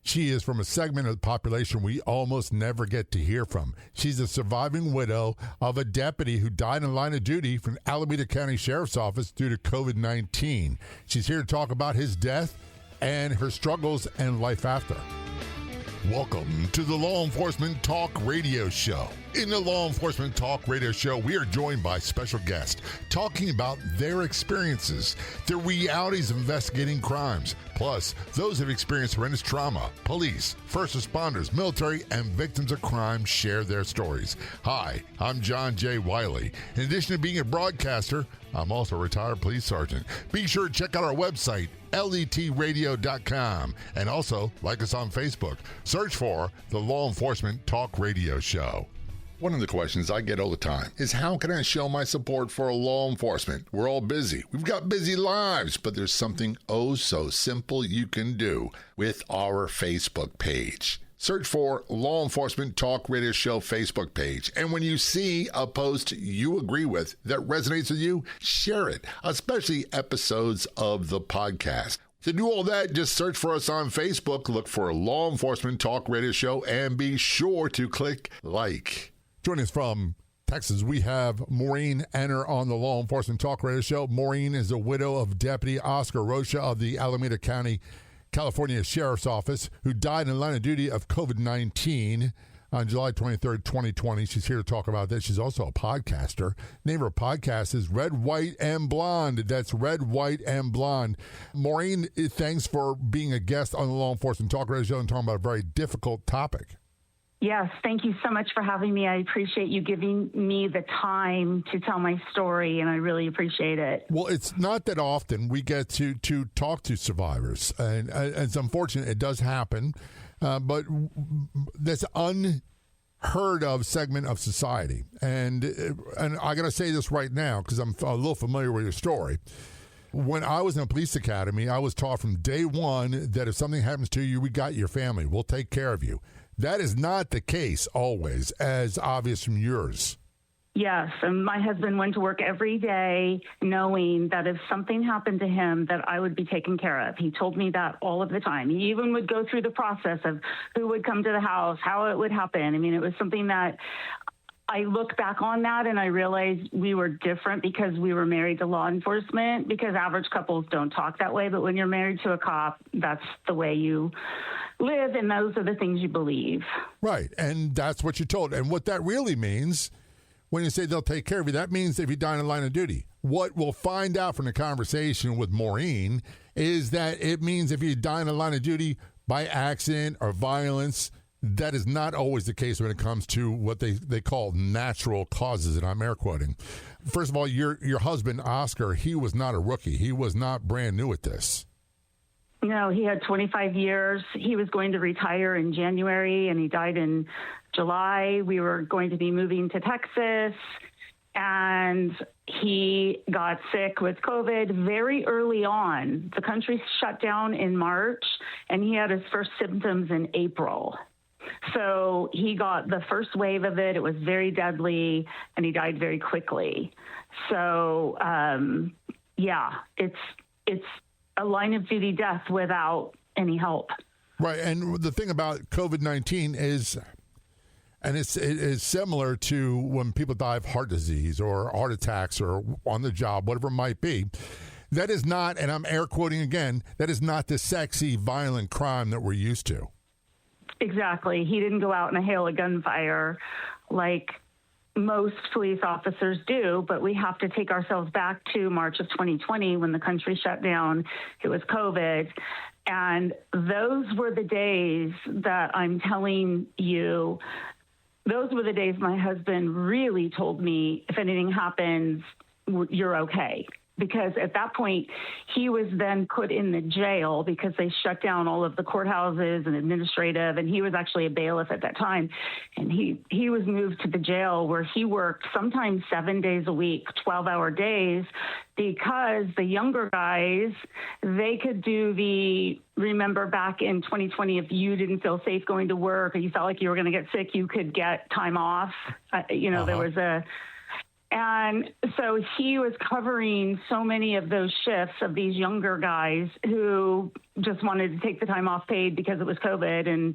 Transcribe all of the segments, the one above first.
She is from a segment of the population we almost never get to hear from. She's a surviving widow of a deputy who died in line of duty from Alameda County Sheriff's Office due to COVID-19. She's here to talk about his death and her struggles and life after. Welcome to the Law Enforcement Talk Radio Show. In the Law Enforcement Talk Radio Show, we are joined by special guests talking about their experiences, the realities of investigating crimes, plus those who have experienced horrendous trauma. Police, first responders, military, and victims of crime share their stories. Hi, I'm John J. Wiley. In addition to being a broadcaster, I'm also a retired police sergeant. Be sure to check out our website, letradio.com, and also like us on Facebook. Search for the Law Enforcement Talk Radio Show. One of the questions I get all the time is, how can I show my support for law enforcement? We're all busy. We've got busy lives, but there's something oh so simple you can do with our Facebook page. Search for Law Enforcement Talk Radio Show Facebook page. And when you see a post you agree with that resonates with you, share it, especially episodes of the podcast. To do all that, just search for us on Facebook, look for Law Enforcement Talk Radio Show, and be sure to click like. Joining us from Texas, we have Maureen Ennor on the Law Enforcement Talk Radio Show. Maureen is a widow of Deputy Oscar Rocha of the Alameda County, California Sheriff's Office, who died in line of duty of COVID-19 on July 23rd, 2020. She's here to talk about this. She's also a podcaster. The name of her podcast is Red, White, and Blonde. That's Red, White, and Blonde. Maureen, thanks for being a guest on the Law Enforcement Talk Radio Show and talking about a very difficult topic. Yes, thank you so much for having me. I appreciate you giving me the time to tell my story, and I really appreciate it. Well, it's not that often we get to talk to survivors, and it's unfortunate it does happen, but that's unheard of segment of society. And I got to say this right now because I'm a little familiar with your story. When I was in a police academy, I was taught from day one that if something happens to you, we got your family. We'll take care of you. That is not the case always, as obvious from yours. Yes, and my husband went to work every day knowing that if something happened to him, that I would be taken care of. He told me that all of the time. He even would go through the process of who would come to the house, how it would happen. I mean, it was something that I look back on that and I realized we were different because we were married to law enforcement, because average couples don't talk that way. But when you're married to a cop, that's the way you live, and those are the things you believe. Right, and that's what you're told. And what that really means, when you say they'll take care of you, that means if you die in line of duty. What we'll find out from the conversation with Maureen is that it means if you die in a line of duty by accident or violence, that is not always the case when it comes to what they call natural causes, and I'm air quoting. First of all, your husband, Oscar, he was not a rookie. He was not brand new at this. No, he had 25 years. He was going to retire in January, and he died in July. We were going to be moving to Texas, and he got sick with COVID very early on. The country shut down in March, and he had his first symptoms in April. So he got the first wave of it. It was very deadly, and he died very quickly. So, it's a line of duty death without any help. Right, and the thing about COVID-19 is, and it is similar to when people die of heart disease or heart attacks or on the job, whatever it might be. That is not, and I'm air quoting again, that is not the sexy, violent crime that we're used to. Exactly. He didn't go out and hail a gunfire like most police officers do, but we have to take ourselves back to March of 2020 when the country shut down. It was COVID. And those were the days that I'm telling you, those were the days my husband really told me, if anything happens, you're okay. Because at that point, he was then put in the jail because they shut down all of the courthouses and administrative, and he was actually a bailiff at that time. And he was moved to the jail where he worked sometimes 7 days a week, 12-hour days, because the younger guys, they could do remember back in 2020, if you didn't feel safe going to work or you felt like you were going to get sick, you could get time off. There was And so he was covering so many of those shifts of these younger guys who just wanted to take the time off paid because it was COVID. And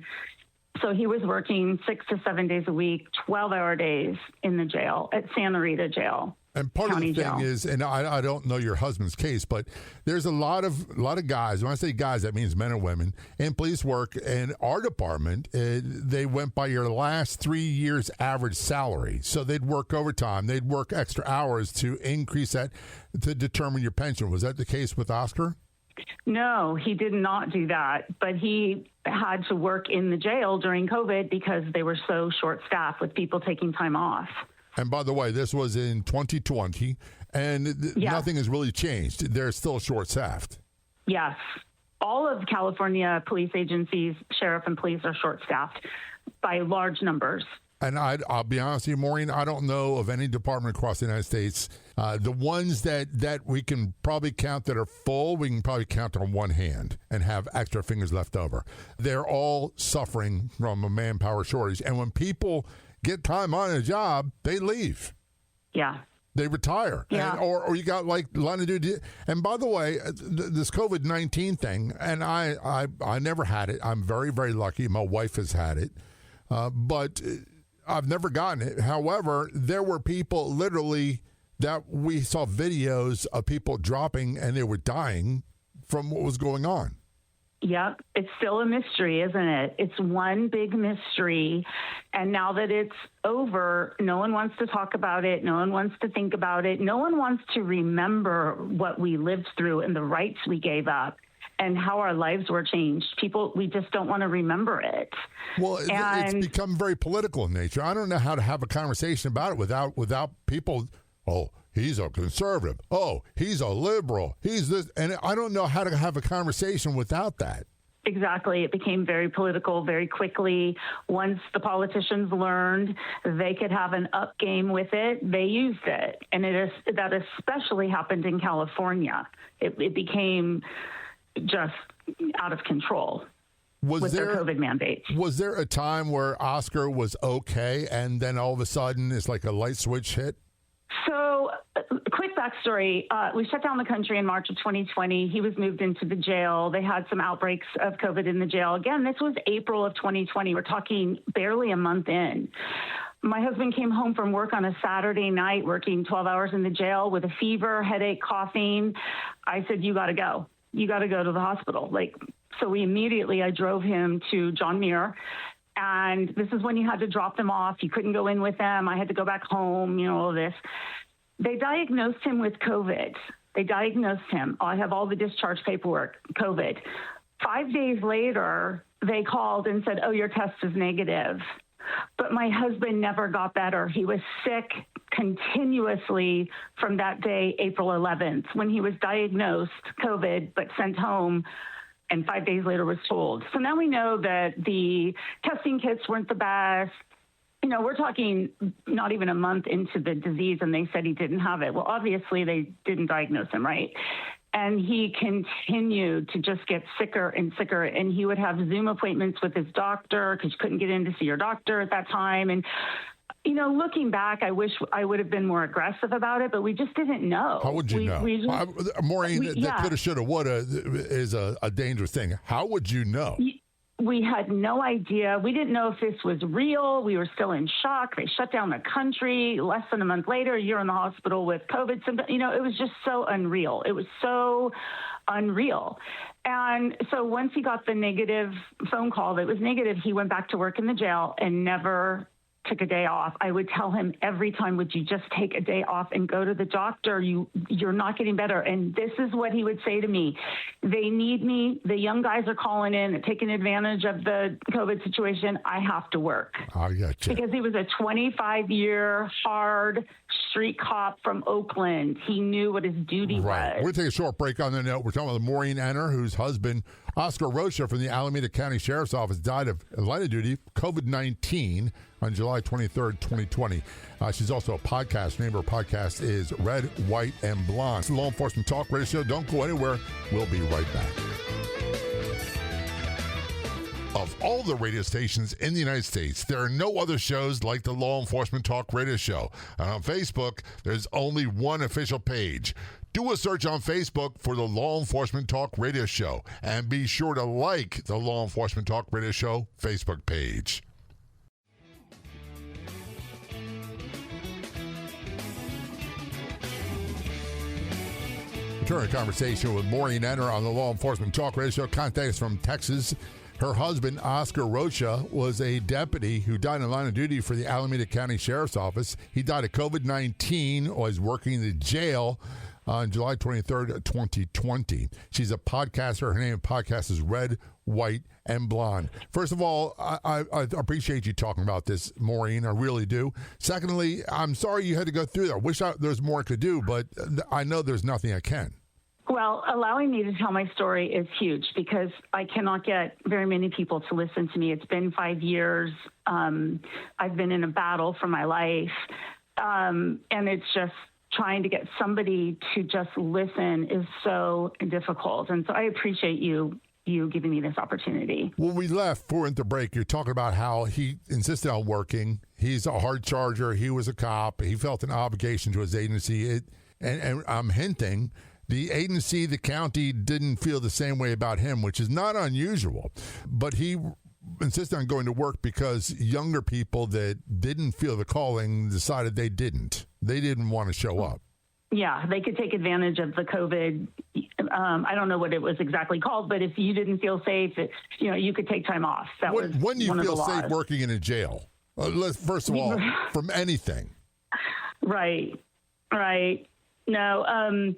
so he was working 6 to 7 days a week, 12-hour days in the jail at Santa Rita Jail. And part County of the thing jail. is, and I don't know your husband's case, but there's a lot of guys. When I say guys, that means men and women in police work. And our department, they went by your last 3 years' average salary. So they'd work overtime, they'd work extra hours to increase that to determine your pension. Was that the case with Oscar? No, he did not do that. But he had to work in the jail during COVID because they were so short-staffed with people taking time off. And by the way, this was in 2020, and nothing has really changed. They're still short-staffed. Yes. All of California police agencies, sheriff and police, are short-staffed by large numbers. And I'll be honest with you, Maureen, I don't know of any department across the United States. The ones that we can probably count that are full, we can probably count on one hand and have extra fingers left over. They're all suffering from a manpower shortage. And when people get time on a job, they leave. Yeah. They retire. Yeah. And, or you got like line of duty. And by the way, this COVID-19 thing, and I never had it. I'm very, very lucky. My wife has had it. But I've never gotten it. However, there were people literally that we saw videos of people dropping and they were dying from what was going on. Yep. It's still a mystery, isn't it? It's one big mystery. And now that it's over, no one wants to talk about it. No one wants to think about it. No one wants to remember what we lived through and the rights we gave up and how our lives were changed. People, we just don't want to remember it. Well, it's become very political in nature. I don't know how to have a conversation about it without people, oh, he's a conservative. Oh, he's a liberal. He's this. And I don't know how to have a conversation without that. Exactly. It became very political very quickly. Once the politicians learned they could have an up game with it, they used it. And that especially happened in California. It became just out of control with their COVID mandates. Was there a time where Oscar was okay and then all of a sudden it's like a light switch hit? So, quick backstory. We shut down the country in March of 2020. He was moved into the jail. They had some outbreaks of COVID in the jail. Again, this was April of 2020. We're talking barely a month in. My husband came home from work on a Saturday night, working 12 hours in the jail with a fever, headache, coughing. I said, you got to go. You got to go to the hospital. So I drove him to John Muir. And this is when you had to drop them off. You couldn't go in with them. I had to go back home, all of this. They diagnosed him with COVID. They diagnosed him. I have all the discharge paperwork, COVID. 5 days later, they called and said, oh, your test is negative. But my husband never got better. He was sick continuously from that day, April 11th, when he was diagnosed COVID, but sent home. And 5 days later was told. So now we know that the testing kits weren't the best. We're talking not even a month into the disease and they said he didn't have it. Well, obviously they didn't diagnose him, right? And he continued to just get sicker and sicker. And he would have Zoom appointments with his doctor because you couldn't get in to see your doctor at that time. And looking back, I wish I would have been more aggressive about it, but we just didn't know. How would you know? Maureen, that coulda, shoulda, woulda is a dangerous thing. How would you know? We had no idea. We didn't know if this was real. We were still in shock. They shut down the country. Less than a month later, you're in the hospital with COVID. It was just so unreal. It was so unreal. And so once he got the negative phone call that was negative, he went back to work in the jail and never took a day off. I would tell him every time, would you just take a day off and go to the doctor? You're not getting better. And this is what he would say to me. They need me. The young guys are calling in, taking advantage of the COVID situation. I have to work. I gotcha. Because he was a 25-year hard street cop from Oakland. He knew what his duty was. We're going to take a short break on the note. We're talking with Maureen Ennor, whose husband, Oscar Rocha from the Alameda County Sheriff's Office, died of line of duty, COVID-19, on July 23rd, 2020. She's also a podcast. The name of her podcast is Red, White, and Blonde. It's the Law Enforcement Talk Radio Show. Don't go anywhere. We'll be right back. Of all the radio stations in the United States, there are no other shows like the Law Enforcement Talk Radio Show. And on Facebook, there's only one official page. Do a search on Facebook for the Law Enforcement Talk Radio Show. And be sure to like the Law Enforcement Talk Radio Show Facebook page. Return a conversation with Maureen Ennor on the Law Enforcement Talk Radio Show. Contact us from Texas. Her husband, Oscar Rocha, was a deputy who died in line of duty for the Alameda County Sheriff's Office. He died of COVID-19 while he was working in the jail on July 23rd, 2020. She's a podcaster. Her name of the podcast is Red, White, and Blonde. First of all, I appreciate you talking about this, Maureen. I really do. Secondly, I'm sorry you had to go through that. I wish there's more I could do, but I know there's nothing I can. Well, allowing me to tell my story is huge because I cannot get very many people to listen to me. It's been 5 years. I've been in a battle for my life. And it's just trying to get somebody to just listen is so difficult. And so I appreciate you giving me this opportunity. When we left for the break, you're talking about how he insisted on working. He's a hard charger. He was a cop. He felt an obligation to his agency. And I'm hinting the agency, the county, didn't feel the same way about him, which is not unusual. But he insisted on going to work because younger people that didn't feel the calling decided they didn't. They didn't want to show up. Yeah, they could take advantage of the COVID. I don't know what it was exactly called, but if you didn't feel safe, you could take time off. When do you feel safe working in a jail? First of all, from anything. Right. No.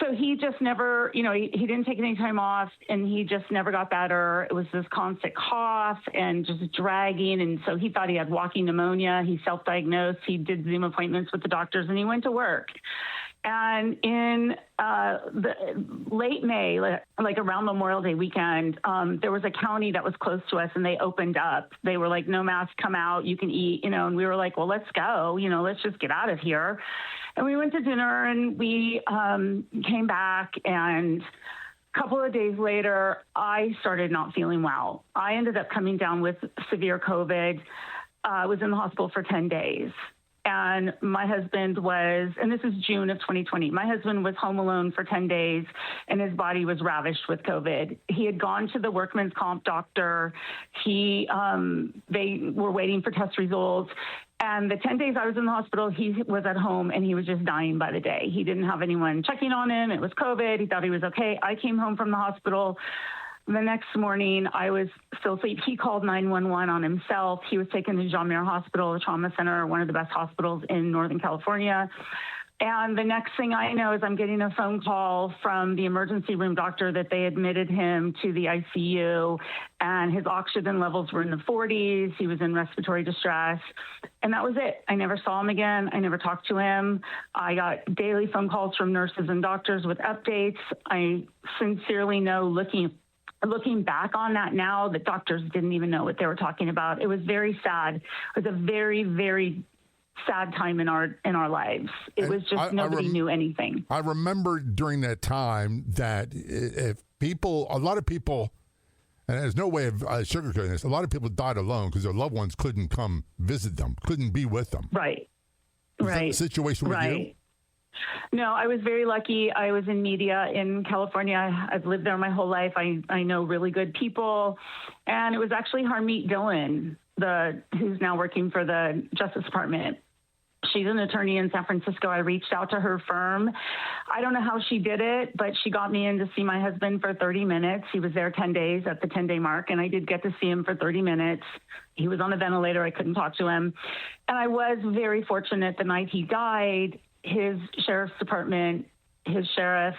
So he just never, he didn't take any time off and he just never got better. It was this constant cough and just dragging. And so he thought he had walking pneumonia. He self-diagnosed. He did Zoom appointments with the doctors and he went to work. And in the late May, like around Memorial Day weekend, there was a county that was close to us and they opened up. They were like, no mask, come out, you can eat, and we were like, well, let's go, let's just get out of here. And we went to dinner and we came back, and a couple of days later, I started not feeling well. I ended up coming down with severe COVID. I was in the hospital for 10 days. And my husband was, and this is June of 2020, my husband was home alone for 10 days and his body was ravished with COVID. He had gone to the workman's comp doctor. They were waiting for test results. And the 10 days I was in the hospital, he was at home and he was just dying by the day. He didn't have anyone checking on him. It was COVID. He thought he was okay. I came home from the hospital. The next morning, I was still asleep. He called 911 on himself. He was taken to John Muir Hospital, a trauma center, one of the best hospitals in Northern California. And the next thing I know is I'm getting a phone call from the emergency room doctor that they admitted him to the ICU, and his oxygen levels were in the 40s. He was in respiratory distress. And that was it. I never saw him again. I never talked to him. I got daily phone calls from nurses and doctors with updates. I sincerely know, looking back on that now, the doctors didn't even know what they were talking about. It was very sad. It was a very, very sad time in our lives. It was just nobody knew anything. I remember during that time that if a lot of people, and there's no way of sugarcoating this, a lot of people died alone because their loved ones couldn't come visit them, couldn't be with them. Right. Was that the situation with you? No, I was very lucky. I was in media in California. I've lived there my whole life. I know really good people. And it was actually Harmeet Dillon, who's now working for the Justice Department. She's an attorney in San Francisco. I reached out to her firm. I don't know how she did it, but she got me in to see my husband for 30 minutes. He was there 10 days at the 10-day mark, and I did get to see him for 30 minutes. He was on a ventilator. I couldn't talk to him. And I was very fortunate the night he died. His sheriff's department, his sheriff,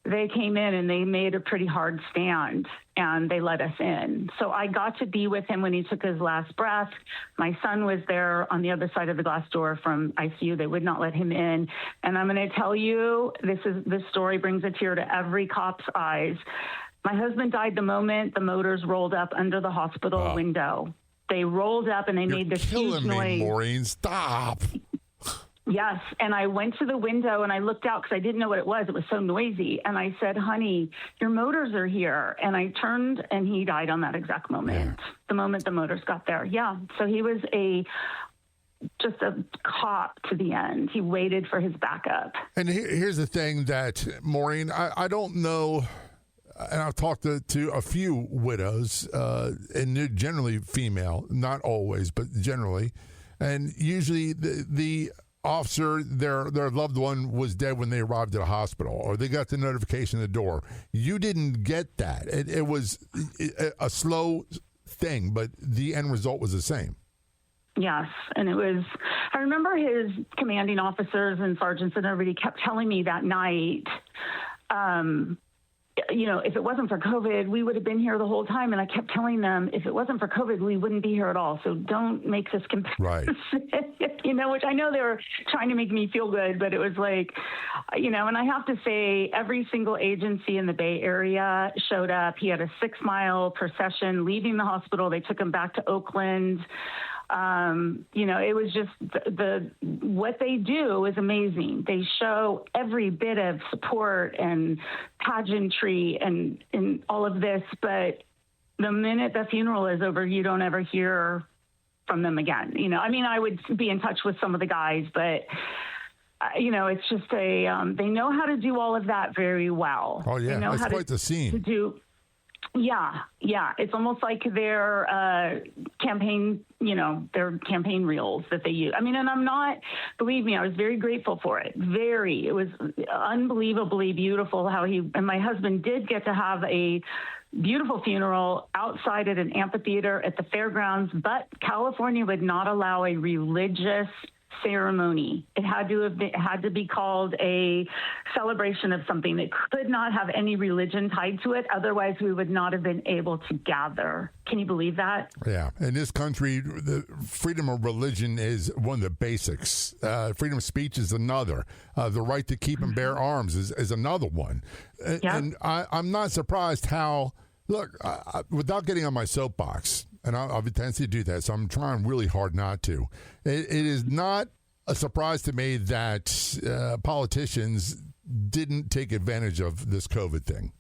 they came in and they made a pretty hard stand and they let us in. So I got to be with him when he took his last breath. My son was there on the other side of the glass door from ICU. They would not let him in. And I'm going to tell you, this story brings a tear to every cop's eyes. My husband died the moment the motors rolled up under the hospital window. They rolled up and they made this huge noise. Maureen, stop. Yes. And I went to the window and I looked out because I didn't know what it was. It was so noisy. And I said, honey, your motors are here. And I turned and he died on that exact moment, the moment the motors got there. Yeah. So he was just a cop to the end. He waited for his backup. And here's the thing that, Maureen, I don't know, and I've talked to a few widows, and they're generally female, not always, but generally. And usually the officer, their loved one was dead when they arrived at a hospital, or they got the notification at the door. You didn't get that. It was a slow thing, but the end result was the same. Yes. And I remember his commanding officers and sergeants and everybody kept telling me that night, if it wasn't for COVID, we would have been here the whole time. And I kept telling them, if it wasn't for COVID, we wouldn't be here at all. So don't make this comparison, right. Which I know they were trying to make me feel good, but it was like, and I have to say every single agency in the Bay Area showed up. He had a 6-mile procession leaving the hospital. They took him back to Oakland. It was just what they do is amazing. They show every bit of support and pageantry and all of this, but the minute the funeral is over, you don't ever hear from them again. I would be in touch with some of the guys, but it's just they know how to do all of that very well. Oh yeah, that's quite the scene. Yeah. It's almost like their campaign, their campaign reels that they use. And believe me, I was very grateful for it. It was unbelievably beautiful how and my husband did get to have a beautiful funeral outside at an amphitheater at the fairgrounds, but California would not allow a religious ceremony. It had to be called a celebration of something. It could not have any religion tied to it. Otherwise, we would not have been able to gather. Can you believe that? Yeah. In this country, the freedom of religion is one of the basics. Freedom of speech is another. The right to keep and bear arms is another one. And I'm not surprised how, look, without getting on my soapbox, and I have a tendency to do that, so I'm trying really hard not to. It is not a surprise to me that politicians didn't take advantage of this COVID thing.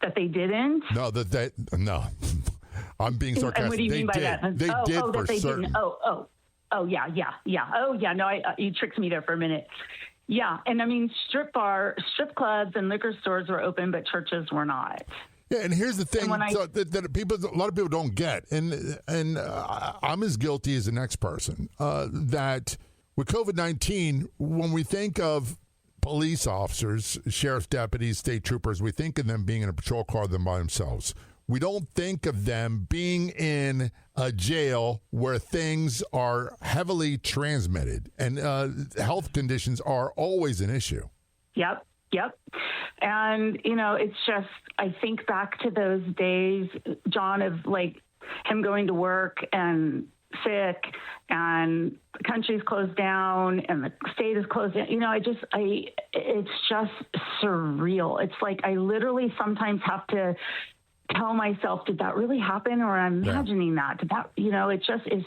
That they didn't? No, no. I'm being sarcastic. And what do you mean by that? They did for they certain. Didn't. Oh, yeah. Oh, yeah. No, you tricked me there for a minute. Yeah, and strip clubs and liquor stores were open, but churches were not. Yeah, and here's the thing that a lot of people don't get, and I'm as guilty as the next person, that with COVID-19, when we think of police officers, sheriff's deputies, state troopers, we think of them being in a patrol car by themselves. We don't think of them being in a jail where things are heavily transmitted, and health conditions are always an issue. Yep. And, it's just, I think back to those days, John, of like him going to work and sick and the country's closed down and the state is closed down. It's just surreal. It's like I literally sometimes have to tell myself, did that really happen? Or I'm imagining that. Did that, it just is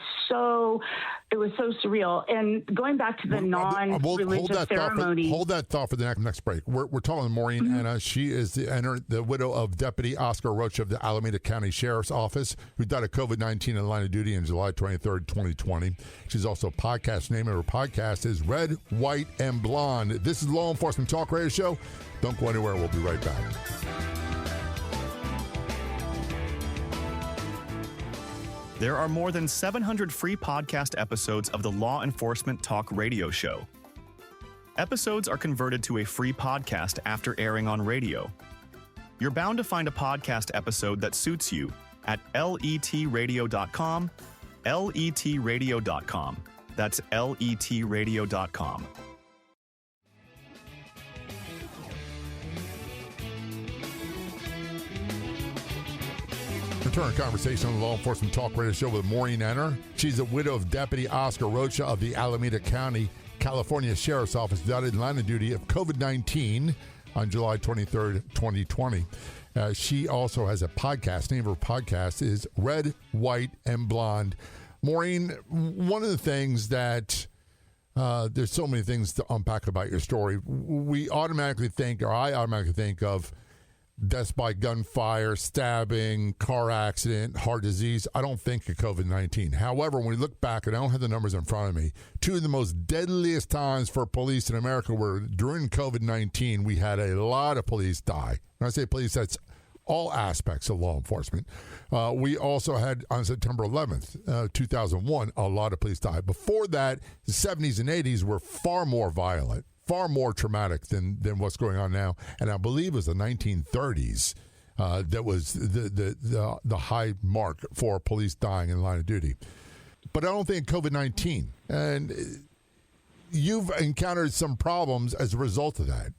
it was so surreal. And going back to the non-religious ceremony. Hold that thought for the next break. We're talking to Maureen Ennor. She is the widow of Deputy Oscar Rocha of the Alameda County Sheriff's Office, who died of COVID-19 in the line of duty on July 23rd, 2020. She's also a podcast. The name of her podcast is Red, White, and Blonde. This is Law Enforcement Talk Radio Show. Don't go anywhere. We'll be right back. There are more than 700 free podcast episodes of the Law Enforcement Talk Radio Show. Episodes are converted to a free podcast after airing on radio. You're bound to find a podcast episode that suits you at letradio.com, letradio.com. That's letradio.com. Return conversation on the Law Enforcement Talk Radio Show with Maureen Ennor. She's the widow of Deputy Oscar Rocha of the Alameda County, California Sheriff's Office, died in line of duty of COVID-19 on July 23rd, 2020. She also has a podcast. The name of her podcast is Red, White, and Blonde. Maureen, one of the things that There's so many things to unpack about your story. I automatically think of deaths by gunfire, stabbing, car accident, heart disease. I don't think of COVID-19. However, when we look back, and I don't have the numbers in front of me, two of the most deadliest times for police in America were during COVID-19. We had a lot of police die. When I say police, that's all aspects of law enforcement. We also had, on September 11th, 2001, a lot of police died. Before that, the 70s and 80s were far more violent, far more traumatic than what's going on now. And I believe it was the 1930s that was the high mark for police dying in the line of duty. But I don't think COVID-19. And you've encountered some problems as a result of that.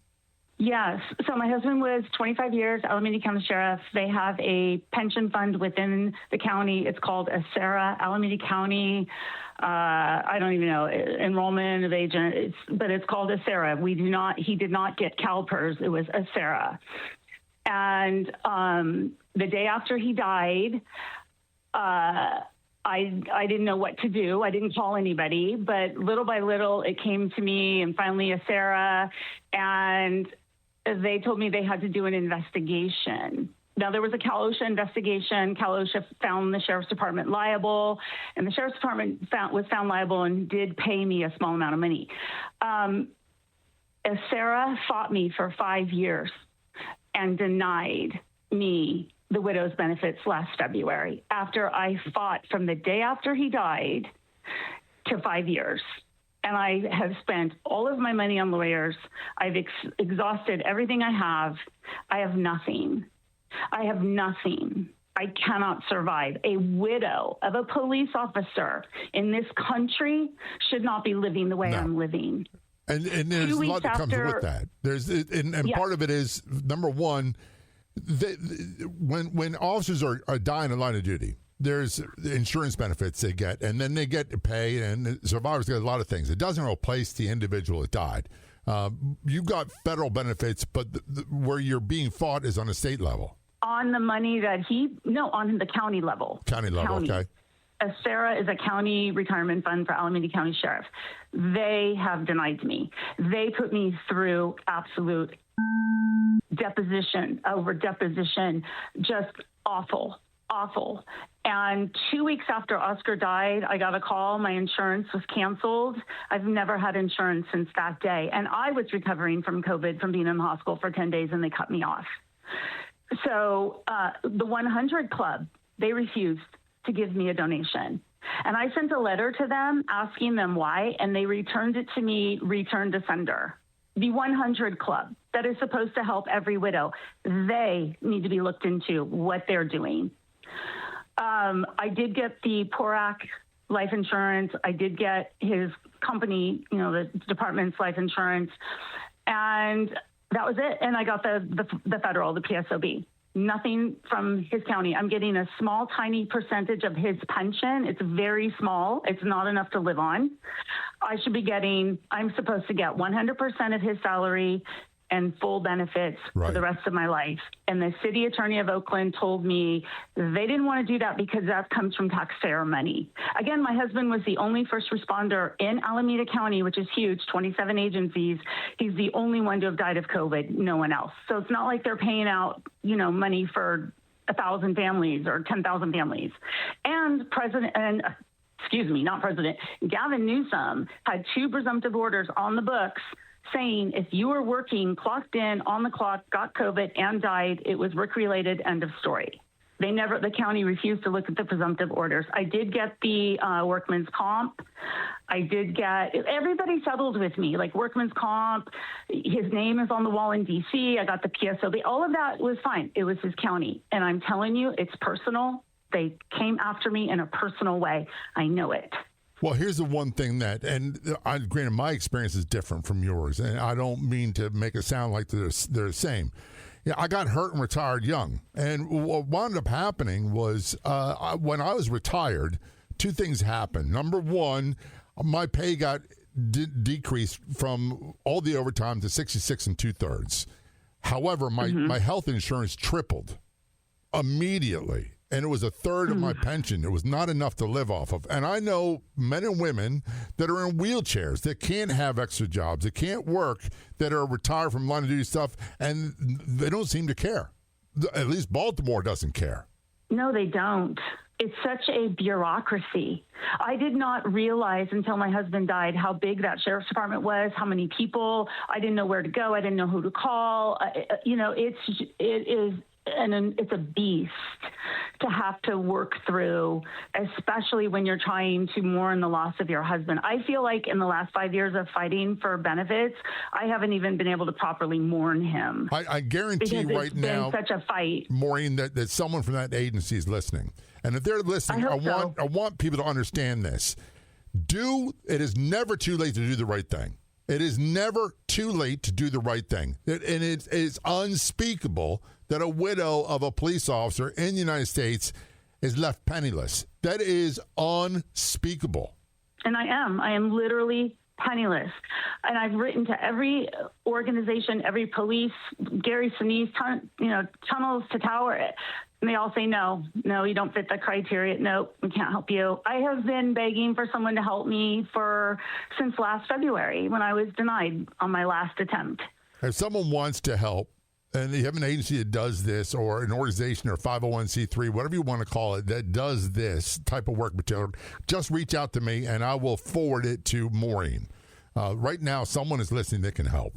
Yes. So my husband was 25 years, Alameda County Sheriff. They have a pension fund within the county. It's called Becerra, Alameda County. I don't even know, enrollment of agent, but it's called Becerra. He did not get CalPERS. It was Becerra. And the day after he died, I didn't know what to do. I didn't call anybody, but little by little it came to me, and finally Becerra, and they told me they had to do an investigation. Now, there was a Cal OSHA investigation. Cal OSHA found the Sheriff's Department liable, and the Sheriff's Department was found liable and did pay me a small amount of money. Becerra fought me for 5 years and denied me the widow's benefits last February, after I fought from the day after he died to 5 years. And I have spent all of my money on lawyers. I've exhausted everything I have. I have nothing. I cannot survive. A widow of a police officer in this country should not be living the way I'm living. And there's a lot that comes with that. Part of it is, number one, when officers are dying in line of duty, there's insurance benefits they get, and then they get paid, and survivors get a lot of things. It doesn't replace the individual that died. You've got federal benefits, but where you're being fought is on a state level. On the money that on the county level. Okay. Becerra is a county retirement fund for Alameda County Sheriff. They have denied me. They put me through absolute deposition over deposition, just awful. And 2 weeks after Oscar died, I got a call. My insurance was canceled. I've never had insurance since that day. And I was recovering from COVID, from being in the hospital for 10 days, and they cut me off. So the 100 Club, they refused to give me a donation. And I sent a letter to them asking them why, and they returned it to me, return to sender. The 100 Club, that is supposed to help every widow, they need to be looked into what they're doing. I did get the Porak life insurance. I did get his company, the department's life insurance, and that was it. And I got the federal, the PSOB. Nothing from his county. I'm getting a small, tiny percentage of his pension. It's very small. It's not enough to live on. I'm supposed to get 100% of his salary and full benefits for the rest of my life. And the city attorney of Oakland told me they didn't want to do that because that comes from taxpayer money. Again, my husband was the only first responder in Alameda County, which is huge, 27 agencies. He's the only one to have died of COVID, no one else. So it's not like they're paying out, money for 1,000 families or 10,000 families. And Gavin Newsom had 2 presumptive orders on the books saying if you were working, clocked in, on the clock, got COVID and died, it was work-related, end of story. The county refused to look at the presumptive orders. I did get the workman's comp. Everybody settled with me, like workman's comp. His name is on the wall in D.C. I got the PSOB. All of that was fine. It was his county. And I'm telling you, it's personal. They came after me in a personal way. I know it. Well, here's the one thing granted, my experience is different from yours, and I don't mean to make it sound like they're the same. Yeah, I got hurt and retired young, and what wound up happening was when I was retired, 2 things happened. Number one, my pay got decreased from all the overtime to 66 2/3. However, my health insurance tripled immediately. and it was a third of my pension. It was not enough to live off of. And I know men and women that are in wheelchairs, that can't have extra jobs, that can't work, that are retired from line of duty stuff, and they don't seem to care. At least Baltimore doesn't care. No, they don't. It's such a bureaucracy. I did not realize until my husband died how big that sheriff's department was, how many people. I didn't know where to go. I didn't know who to call. It's a beast to have to work through, especially when you're trying to mourn the loss of your husband. I feel like in the last 5 years of fighting for benefits, I haven't even been able to properly mourn him. I guarantee right now, such a fight, Maureen, that someone from that agency is listening. And if they're listening, I want people to understand this. It is never too late to do the right thing. It is never too late to do the right thing. And it is unspeakable that a widow of a police officer in the United States is left penniless. That is unspeakable. And I am literally penniless. And I've written to every organization, every police, Gary Sinise, Tunnels to Tower, and they all say, no, you don't fit the criteria. No, we can't help you. I have been begging for someone to help me since last February when I was denied on my last attempt. If someone wants to help, and you have an agency that does this, or an organization or 501c3, whatever you want to call it, that does this type of work material, just reach out to me and I will forward it to Maureen. Right now, someone is listening that can help.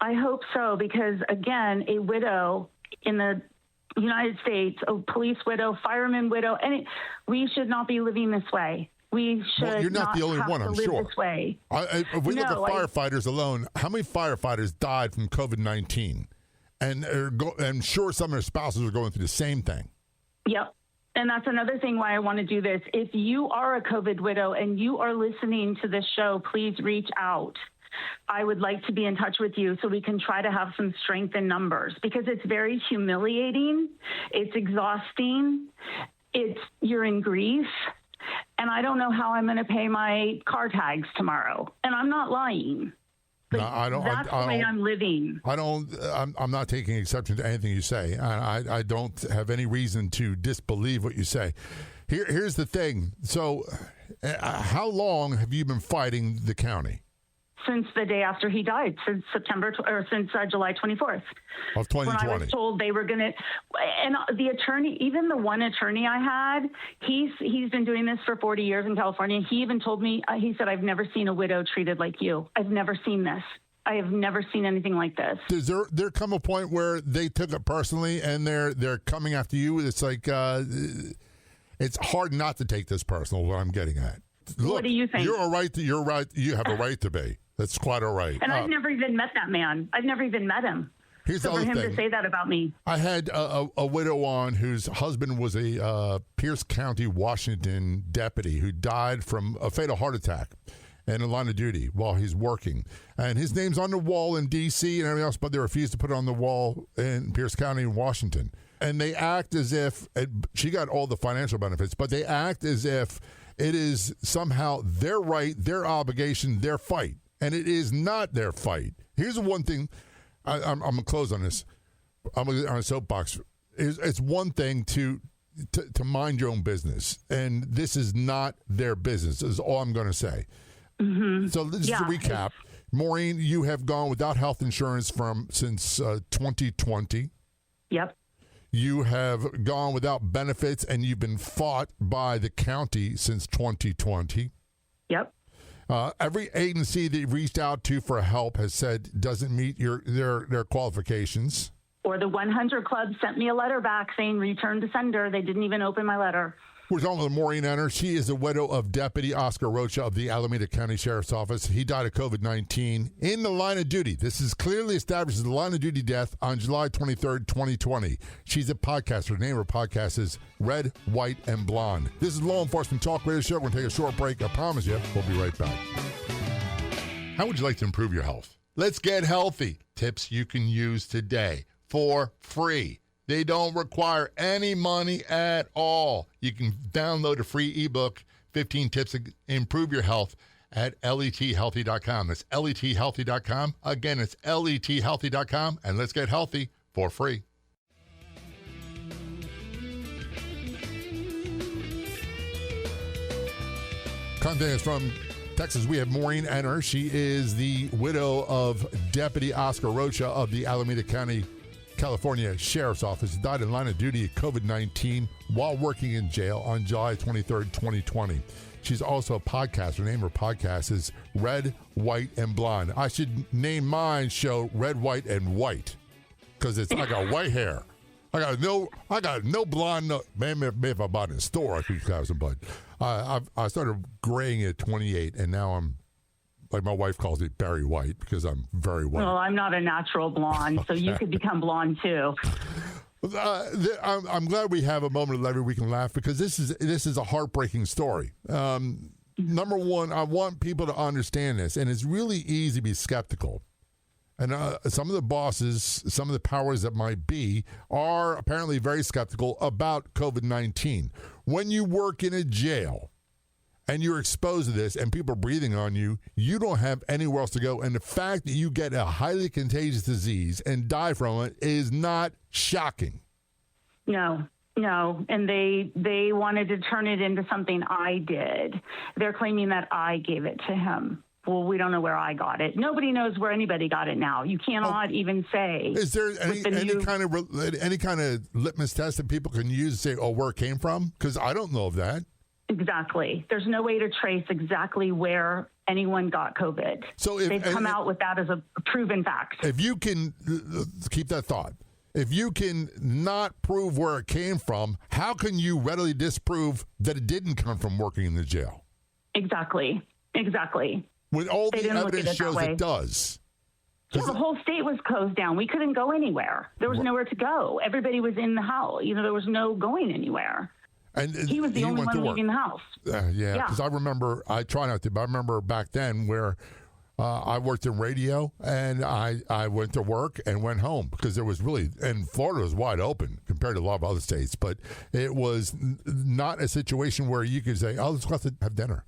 I hope so, because, again, a widow in the United States, a police widow, fireman widow, and we should not be living this way. We should. Well, you're not the only one, I'm sure. This way. If we look at firefighters alone, how many firefighters died from COVID-19? And I'm sure some of their spouses are going through the same thing. Yep. And that's another thing why I want to do this. If you are a COVID widow and you are listening to this show, please reach out. I would like to be in touch with you so we can try to have some strength in numbers, because it's very humiliating. It's exhausting. You're in grief. And I don't know how I'm going to pay my car tags tomorrow. And I'm not lying. No, I don't. That's the way I'm living. I'm not taking exception to anything you say. I don't have any reason to disbelieve what you say. Here's the thing. So, how long have you been fighting the county? Since the day after he died, since July 24th. Of 2020. When I was told they were going to, and the attorney, even the one attorney I had, he's been doing this for 40 years in California. He even told me, he said, I've never seen a widow treated like you. I've never seen this. I have never seen anything like this. Does there come a point where they took it personally and they're coming after you? It's like, it's hard not to take this personal, what I'm getting at. Look, what do you think? You're right. You have a right to be. That's quite all right. And I've never even met that man. I've never even met him. Here's so the for him thing. to say that about me. I had a widow on whose husband was a Pierce County, Washington deputy who died from a fatal heart attack in a line of duty while he's working. And his name's on the wall in D.C. and everything else, but they refused to put it on the wall in Pierce County, Washington. And they act as if she got all the financial benefits, but they act as if it is somehow their right, their obligation, their fight. And it is not their fight. Here's the one thing. I'm going to close on this. I'm on a soapbox. It's one thing to mind your own business. And this is not their business, is all I'm going to say. Mm-hmm. So just to recap. Maureen, you have gone without health insurance since 2020. Yep. You have gone without benefits, and you've been fought by the county since 2020. Yep. Every agency that you've reached out to for help has said doesn't meet their qualifications. Or the 100 Club sent me a letter back saying return to sender. They didn't even open my letter. We're talking with Maureen Ennor. She is the widow of Deputy Oscar Rocha of the Alameda County Sheriff's Office. He died of COVID-19 in the line of duty. This is clearly established as a line of duty death on July 23rd, 2020. She's a podcaster. The name of her podcast is Red, White, and Blonde. This is Law Enforcement Talk Radio Show. We're going to take a short break. I promise you, we'll be right back. How would you like to improve your health? Let's get healthy. Tips you can use today for free. They don't require any money at all. You can download a free ebook, 15 Tips to Improve Your Health, at lethealthy.com. That's lethealthy.com. Again, it's lethealthy.com. And let's get healthy for free. Content is from Texas. We have Maureen Ennor. She is the widow of Deputy Oscar Rocha of the Alameda County, California Sheriff's Office. Died in line of duty of COVID-19 while working in jail on July 23rd, 2020. She's also a podcaster. The name of her podcast is Red, White, and Blonde. I should name mine show Red, White, and White because I got white hair. I got no blonde. No, maybe if I bought it in the store, I could have some, but I started graying at 28, and now I'm, like my wife calls me, Barry White, because I'm very white. Well, I'm not a natural blonde, so you could become blonde too. I'm glad we have a moment of levity we can laugh, because this is a heartbreaking story. Number one, I want people to understand this, and it's really easy to be skeptical. And some of the bosses, some of the powers that might be, are apparently very skeptical about COVID-19. When you work in a jail and you're exposed to this and people are breathing on you, you don't have anywhere else to go. And the fact that you get a highly contagious disease and die from it is not shocking. No. And they wanted to turn it into something I did. They're claiming that I gave it to him. Well, we don't know where I got it. Nobody knows where anybody got it now. You cannot even say. Is there any kind of litmus test that people can use to say, oh, where it came from? Because I don't know of that. Exactly. There's no way to trace exactly where anyone got COVID. So they've come out with that as a proven fact. If you can keep that thought, if you can not prove where it came from, how can you readily disprove that it didn't come from working in the jail? Exactly. When all the evidence shows it does. Yeah, the whole state was closed down. We couldn't go anywhere. There was nowhere to go. Everybody was in the house. There was no going anywhere. And he was the only one leaving the house. Yeah, because I remember, I try not to, but I remember back then where I worked in radio, and I went to work and went home because there was really, and Florida was wide open compared to a lot of other states, but it was not a situation where you could say, oh, let's go out to have dinner.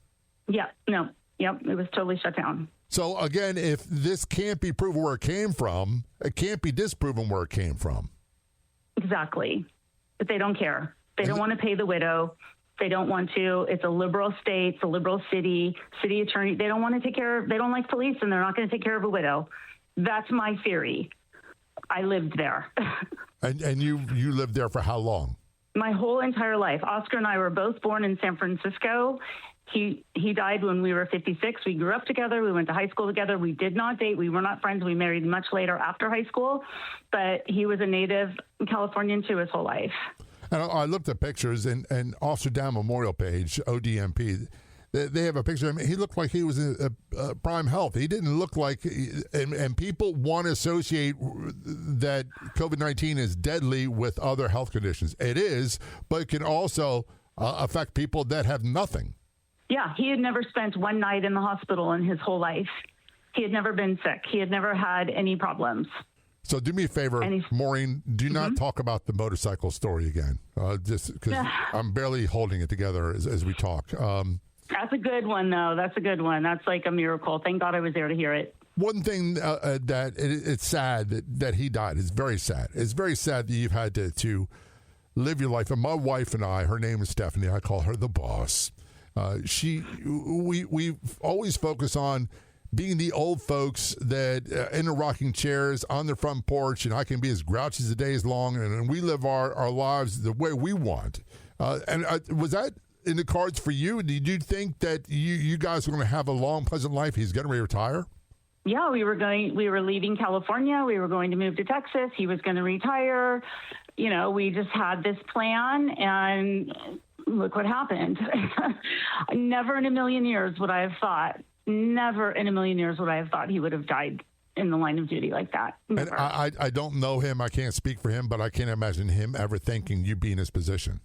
Yeah, no. Yep, it was totally shut down. So, again, if this can't be proven where it came from, it can't be disproven where it came from. Exactly. But they don't care. They don't want to pay the widow. They don't want to. It's a liberal state. It's a liberal city attorney. They don't want to take care. They don't like police, and they're not going to take care of a widow. That's my theory. I lived there. And you lived there for how long? My whole entire life. Oscar and I were both born in San Francisco. He died when we were 56. We grew up together. We went to high school together. We did not date. We were not friends. We married much later after high school. But he was a native Californian too his whole life. And I looked at pictures, and Officer Down Memorial Page, ODMP, they have a picture of him. He looked like he was in prime health. He didn't look like, and people want to associate that COVID-19 is deadly with other health conditions. It is, but it can also affect people that have nothing. Yeah, he had never spent one night in the hospital in his whole life. He had never been sick. He had never had any problems. So do me a favor, Maureen, do not talk about the motorcycle story again, just because I'm barely holding it together as we talk. That's a good one, though. That's a good one. That's like a miracle. Thank God I was there to hear it. One thing that it's sad that he died. It's very sad. It's very sad that you've had to live your life. And my wife and I, her name is Stephanie. I call her the boss. We always focus on being the old folks that in the rocking chairs on their front porch, and I can be as grouchy as the day is long, and we live our lives the way we want. Was that in the cards for you? Did you think that you guys were going to have a long, pleasant life? He's going to retire? Yeah, we were leaving California. We were going to move to Texas. He was going to retire. We just had this plan, and look what happened. Never in a million years would I have thought. Never in a million years would I have thought he would have died in the line of duty like that. Never. And I don't know him. I can't speak for him, but I can't imagine him ever thinking you'd be in his position.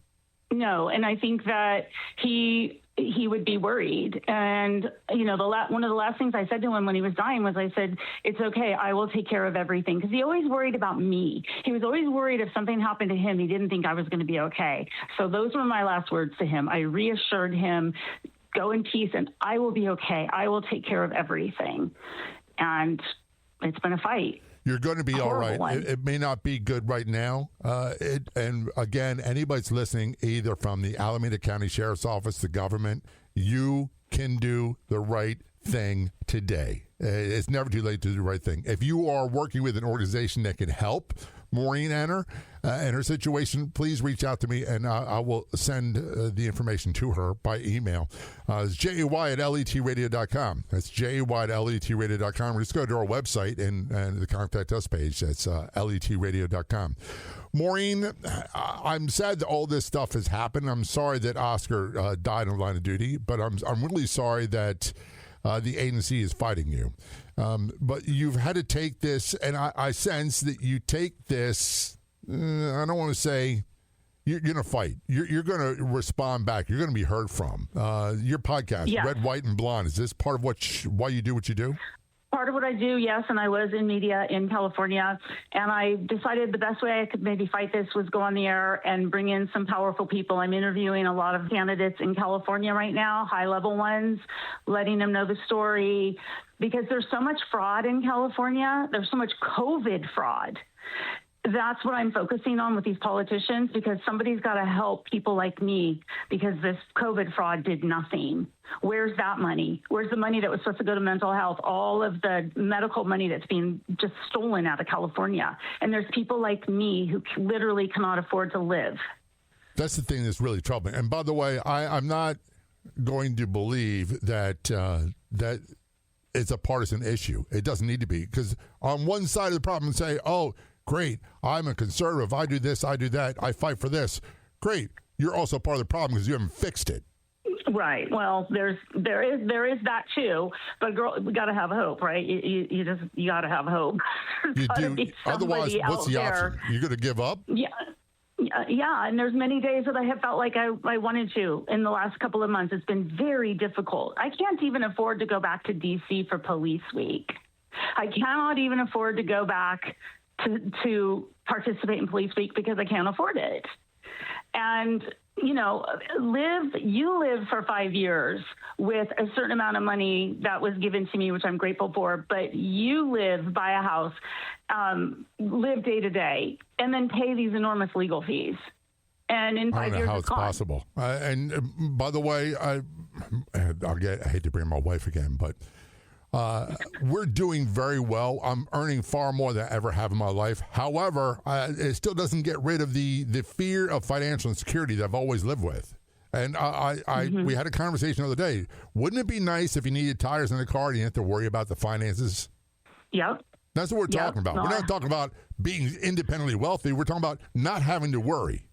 No, and I think that he would be worried. And, one of the last things I said to him when he was dying was I said, it's okay, I will take care of everything. Because he always worried about me. He was always worried if something happened to him, he didn't think I was going to be okay. So those were my last words to him. I reassured him, go in peace, and I will be okay. I will take care of everything. And it's been a fight. You're going to be all right. It may not be good right now. And again, anybody's listening, either from the Alameda County Sheriff's Office, the government, you can do the right thing today. It's never too late to do the right thing. If you are working with an organization that can help Maureen Ennor and her situation, please reach out to me, and I will send the information to her by email. It's jay@letradio.com. That's jay@letradio.com. Or just go to our website and the Contact Us page. That's letradio.com. Maureen, I'm sad that all this stuff has happened. I'm sorry that Oscar died in the line of duty, but I'm really sorry that the agency is fighting you. But you've had to take this, and I sense that you take this, I don't want to say you're going to fight. You're going to respond back. You're going to be heard from. Your podcast, Yeah. Red, White, and Blonde, is this part of why you do what you do? Part of what I do, yes, and I was in media in California, and I decided the best way I could maybe fight this was go on the air and bring in some powerful people. I'm interviewing a lot of candidates in California right now, high-level ones, letting them know the story, because there's so much fraud in California. There's so much COVID fraud. That's what I'm focusing on with these politicians, because somebody's got to help people like me, because this COVID fraud did nothing. Where's that money? Where's the money that was supposed to go to mental health? All of the medical money that's being just stolen out of California. And there's people like me who literally cannot afford to live. That's the thing that's really troubling. And by the way, I'm not going to believe that that it's a partisan issue. It doesn't need to be, because on one side of the problem, say, oh, great, I'm a conservative, I do this, I do that, I fight for this. Great, you're also part of the problem because you haven't fixed it. Right. Well, there is that too. But girl, we got to have hope, right? You got to have hope. You do. Otherwise, what's the option? You're going to give up? Yeah. Yeah, and there's many days that I have felt like I wanted to in the last couple of months. It's been very difficult. I can't even afford to go back to D.C. for Police Week. I cannot even afford to go back to participate in Police Week because I can't afford it. And, you know, you live for 5 years with a certain amount of money that was given to me, which I'm grateful for, but you live, buy a house, live day to day, and then pay these enormous legal fees. And in 5 years, I don't know how it's possible. And by the way, I hate to bring my wife again, but we're doing very well. I'm earning far more than I ever have in my life. However, it still doesn't get rid of the fear of financial insecurity that I've always lived with. And we had a conversation the other day. Wouldn't it be nice if you needed tires in the car and you didn't have to worry about the finances? Yep. That's what we're talking about. We're not talking about being independently wealthy. We're talking about not having to worry.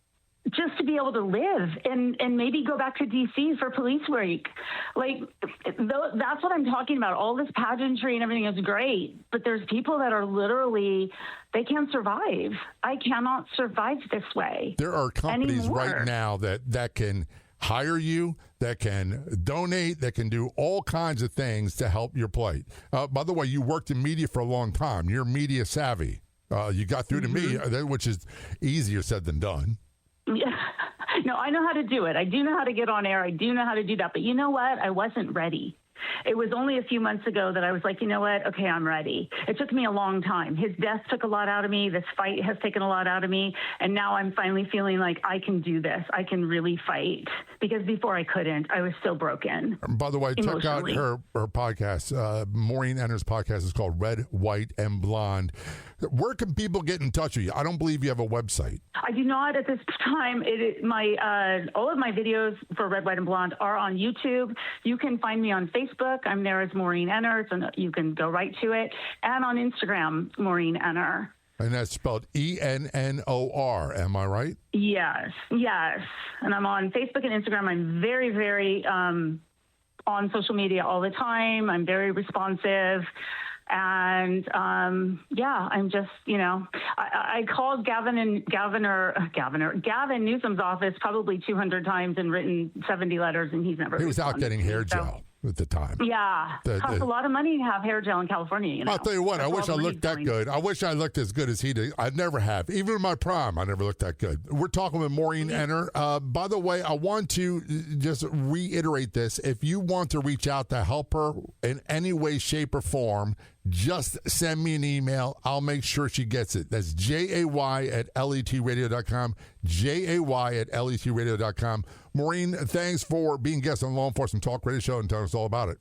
Just to be able to live and maybe go back to D.C. for Police Week. Like, that's what I'm talking about. All this pageantry and everything is great, but there's people that are literally, they can't survive. I cannot survive this way. There are companies anymore. Right now that can hire you, that can donate, that can do all kinds of things to help your plight. By the way, you worked in media for a long time. You're media savvy. You got through to me, which is easier said than done. Yeah. No, I know how to do it. I do know how to get on air. I do know how to do that. But you know what? I wasn't ready. It was only a few months ago that I was like, you know what? Okay, I'm ready. It took me a long time. His death took a lot out of me. This fight has taken a lot out of me. And now I'm finally feeling like I can do this. I can really fight. Because before I couldn't. I was still broken. By the way, check out her podcast. Maureen Ennor's podcast is called Red, White, and Blonde. Where can people get in touch with you? I don't believe you have a website. I do not at this time. All of my videos for Red, White, and Blonde are on YouTube. You can find me on Facebook. I'm there as Maureen Ennor, so you can go right to it. And on Instagram, Maureen Ennor. And that's spelled E-N-N-O-R, am I right? Yes. And I'm on Facebook and Instagram. I'm very, very on social media all the time. I'm very responsive. And, I'm just, I called Gavin Newsom's office probably 200 times and written 70 letters, and he's never He was out getting hair gel at the time. Yeah. It costs a lot of money to have hair gel in California, I'll tell you what, I wish I looked that good. I wish I looked as good as he did. I never have. Even in my prime, I never looked that good. We're talking with Maureen Ennor. By the way, I want to just reiterate this. If you want to reach out to help her in any way, shape, or form, just send me an email. I'll make sure she gets it. That's jay@letradio.com, jay@letradio.com. Maureen, thanks for being guest on Law Enforcement Talk Radio Show and telling us all about it.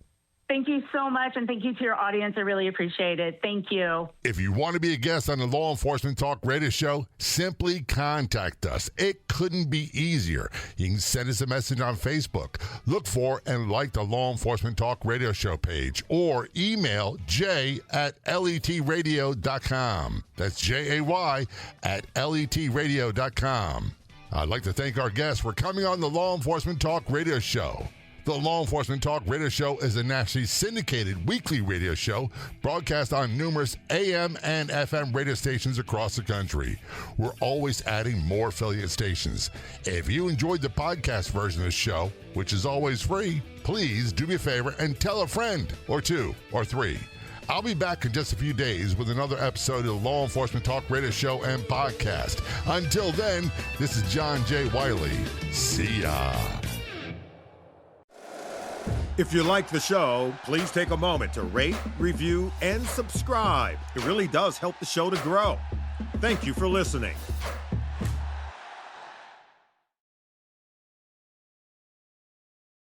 Thank you so much, and thank you to your audience. I really appreciate it. Thank you. If you want to be a guest on the Law Enforcement Talk Radio Show, simply contact us. It couldn't be easier. You can send us a message on Facebook. Look for and like the Law Enforcement Talk Radio Show page, or email jay@letradio.com. That's jay@letradio.com. I'd like to thank our guests for coming on the Law Enforcement Talk Radio Show. The Law Enforcement Talk Radio Show is a nationally syndicated weekly radio show broadcast on numerous AM and FM radio stations across the country. We're always adding more affiliate stations. If you enjoyed the podcast version of the show, which is always free, please do me a favor and tell a friend or two or three. I'll be back in just a few days with another episode of the Law Enforcement Talk Radio Show and podcast. Until then, this is John J. Wiley. See ya. If you like the show, please take a moment to rate, review, and subscribe. It really does help the show to grow. Thank you for listening.